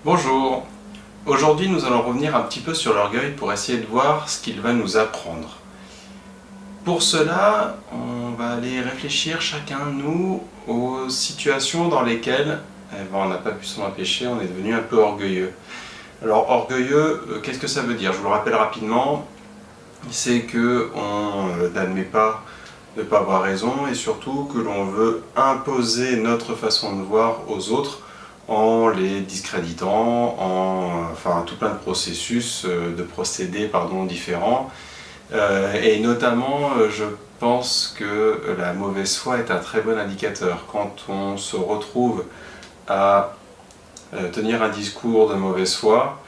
Bonjour, aujourd'hui nous allons revenir un petit peu sur l'orgueil pour essayer de voir ce qu'il va nous apprendre. Pour cela, on va aller réfléchir chacun de nous aux situations dans lesquelles on n'a pas pu s'en empêcher, on est devenu un peu orgueilleux. Alors orgueilleux, qu'est-ce que ça veut dire? Je vous le rappelle rapidement, c'est qu'on n'admet pas de ne pas avoir raison et surtout que l'on veut imposer notre façon de voir aux autres en les discréditant, enfin tout plein de processus, de procédés différents. Et notamment, je pense que la mauvaise foi est un très bon indicateur. Quand on se retrouve à tenir un discours de mauvaise foi,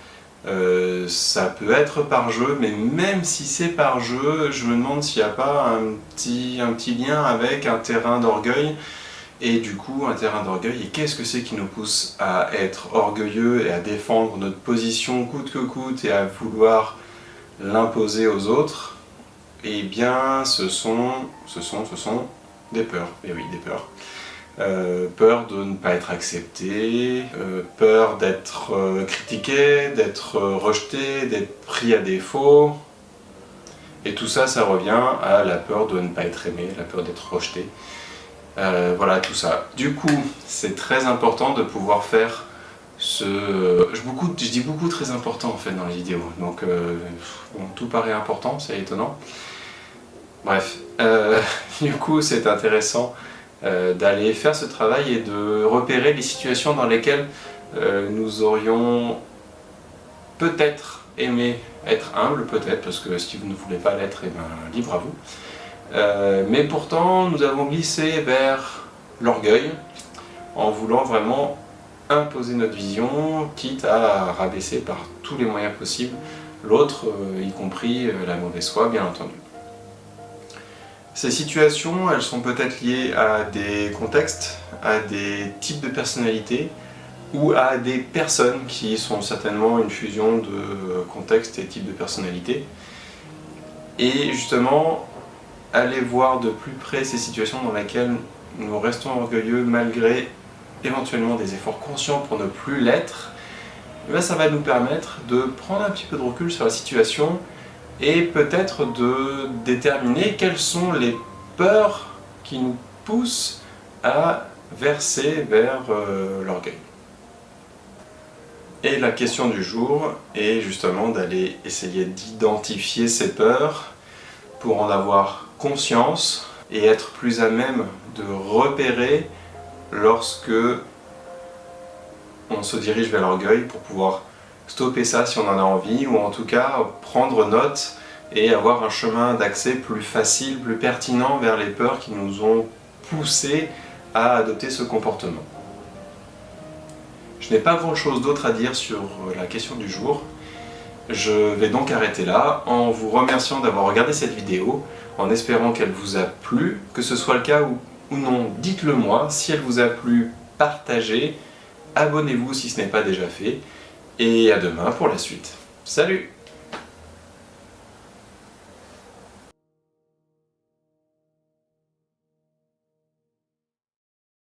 ça peut être par jeu, mais même si c'est par jeu, je me demande s'il n'y a pas un petit lien avec un terrain d'orgueil. Et du coup, un terrain d'orgueil, et qu'est-ce que c'est qui nous pousse à être orgueilleux et à défendre notre position coûte que coûte et à vouloir l'imposer aux autres? Eh bien, ce sont des peurs, et oui, des peurs. Peur de ne pas être accepté, peur d'être critiqué, d'être rejeté, d'être pris à défaut. Et tout ça, ça revient à la peur de ne pas être aimé, la peur d'être rejeté. Voilà, tout ça. Du coup, c'est très important de pouvoir faire je dis beaucoup très important en fait dans les vidéos, donc bon, tout paraît important, c'est étonnant. Bref, du coup c'est intéressant d'aller faire ce travail et de repérer les situations dans lesquelles nous aurions peut-être aimé être humble, peut-être, parce que si vous ne voulez pas l'être, eh ben, libre à vous. Mais pourtant, nous avons glissé vers l'orgueil en voulant vraiment imposer notre vision, quitte à rabaisser par tous les moyens possibles l'autre, y compris la mauvaise foi, bien entendu. Ces situations, elles sont peut-être liées à des contextes, à des types de personnalités, ou à des personnes qui sont certainement une fusion de contextes et types de personnalités. Et justement, aller voir de plus près ces situations dans lesquelles nous restons orgueilleux malgré éventuellement des efforts conscients pour ne plus l'être, ça va nous permettre de prendre un petit peu de recul sur la situation et peut-être de déterminer quelles sont les peurs qui nous poussent à verser vers l'orgueil. Et la question du jour est justement d'aller essayer d'identifier ces peurs pour en avoir conscience et être plus à même de repérer lorsque on se dirige vers l'orgueil pour pouvoir stopper ça si on en a envie, ou en tout cas prendre note et avoir un chemin d'accès plus facile, plus pertinent vers les peurs qui nous ont poussés à adopter ce comportement. Je n'ai pas grand chose d'autre à dire sur la question du jour. Je vais donc arrêter là en vous remerciant d'avoir regardé cette vidéo, en espérant qu'elle vous a plu, que ce soit le cas ou non, dites-le moi. Si elle vous a plu, partagez, abonnez-vous si ce n'est pas déjà fait, et à demain pour la suite. Salut!